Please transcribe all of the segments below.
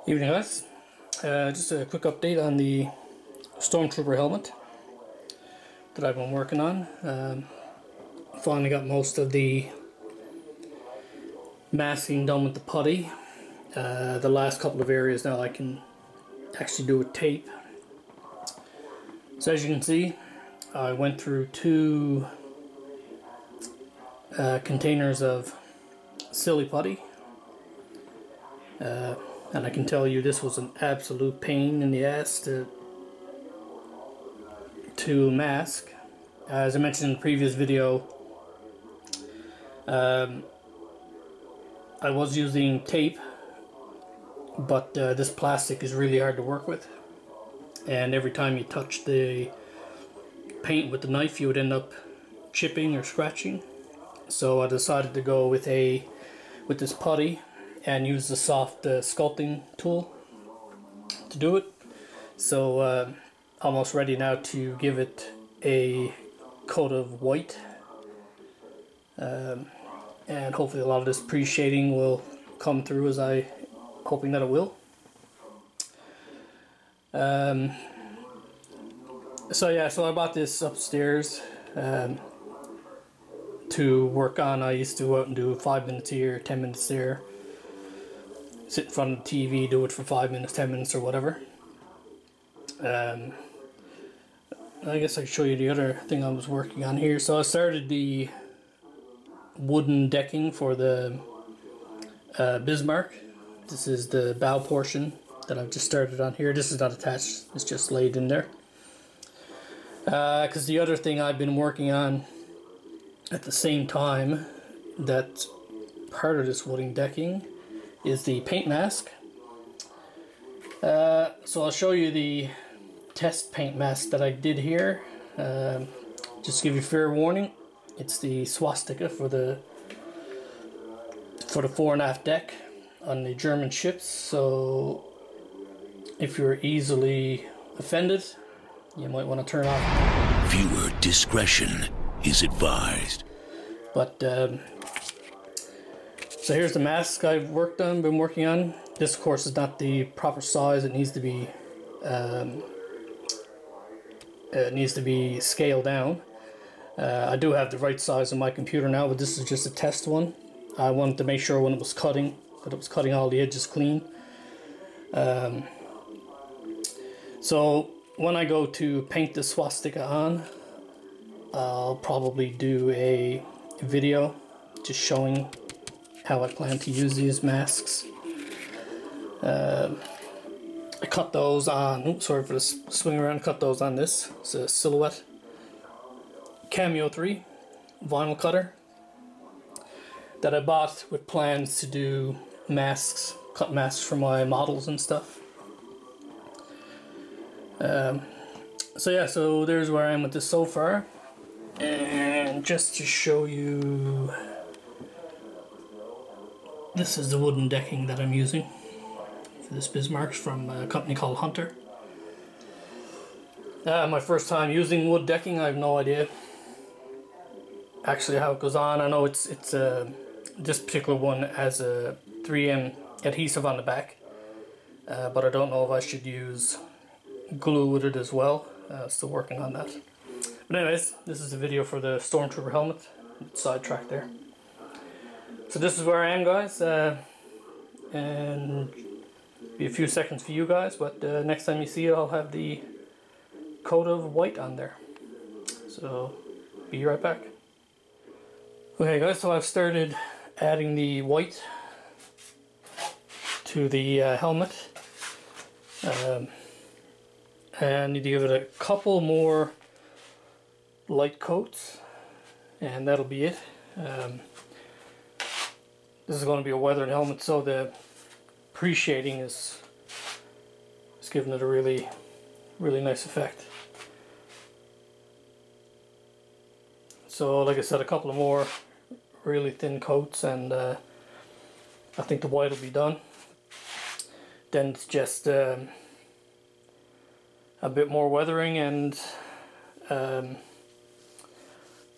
Evening guys, just a quick update on the Stormtrooper helmet that I've been working on. Finally got most of the masking done with the putty. The last couple of areas now I can actually do with tape. So as you can see, I went through two containers of silly putty. And I can tell you this was an absolute pain in the ass to mask. As I mentioned in the previous video, I was using tape, but this plastic is really hard to work with, and every time you touch the paint with the knife you would end up chipping or scratching. So I decided to go with this putty and use the soft sculpting tool to do it. So almost ready now to give it a coat of white, and hopefully a lot of this pre-shading will come through, as I hoping that it will. So I bought this upstairs to work on. I used to go out and do 5 minutes here, 10 minutes there, sit in front of the TV, do it for 5 minutes, 10 minutes or whatever. I guess I can show you the other thing I was working on here. So I started the wooden decking for the Bismarck. This is the bow portion that I've just started on here. This is not attached, it's just laid in there. Because the other thing I've been working on at the same time, that's part of this wooden decking, is the paint mask. So I'll show you the test paint mask that I did here. Just to give you fair warning, it's the swastika for the fore and aft deck on the German ships. So if you're easily offended, you might want to turn off. Viewer discretion is advised. But so here's the mask I've been working on. This, of course, is not the proper size. It needs to be scaled down. I do have the right size on my computer now, but this is just a test one. I wanted to make sure when it was cutting that it was cutting all the edges clean. So when I go to paint the swastika on, I'll probably do a video just showing how I plan to use these masks. I cut those on, oops, sorry for the swing around, cut those on this. It's a Silhouette Cameo 3 vinyl cutter that I bought with plans to do masks, cut masks for my models and stuff. So there's where I am with this so far. And just to show you, this is the wooden decking that I'm using for this Bismarck from a company called Hunter. My first time using wood decking. I have no idea actually how it goes on. I know it's this particular one has a 3M adhesive on the back, but I don't know if I should use glue with it as well. Still working on that. But anyways, this is a video for the Stormtrooper helmet. Sidetrack there. So this is where I am, guys, and be a few seconds for you guys, but next time you see it, I'll have the coat of white on there. So be right back. Okay guys, so I've started adding the white to the helmet. I need to give it a couple more light coats, and that'll be it. This is going to be a weathered helmet, so the pre-shading is giving it a really nice effect. So like I said, a couple of more really thin coats, and I think the white will be done. Then it's just a bit more weathering, and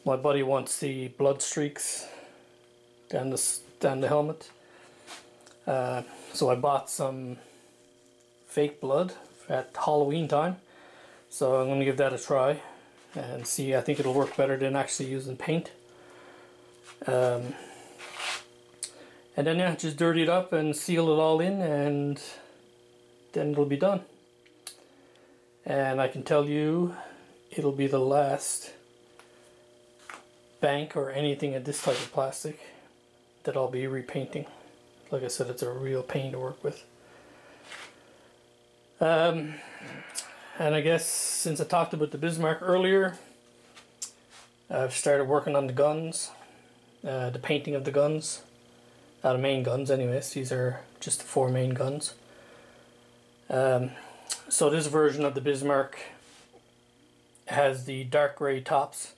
my buddy wants the blood streaks down the helmet. So I bought some fake blood at Halloween time. So I'm going to give that a try and see. I think it'll work better than actually using paint. And then yeah, just dirty it up and seal it all in, and then it'll be done. And I can tell you, it'll be the last bank or anything of this type of plastic that I'll be repainting. Like I said, it's a real pain to work with. And I guess since I talked about the Bismarck earlier, I've started working on the guns, the painting of the guns, the main guns anyways. These are just the 4 main guns. So this version of the Bismarck has the dark grey tops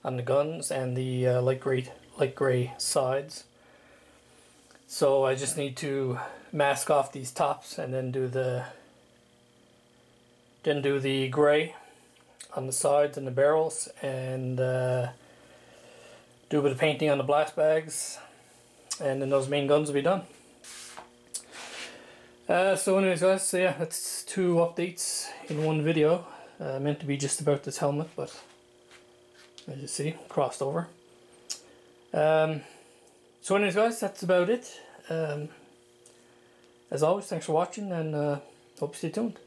on the guns and the light grey sides. So I just need to mask off these tops and then do the grey on the sides and the barrels, and do a bit of painting on the blast bags, and then those main guns will be done. So anyways guys, so yeah, that's 2 updates in one video. Meant to be just about this helmet, but as you see, crossed over. So anyways guys, that's about it. As always, thanks for watching, and hope you stay tuned.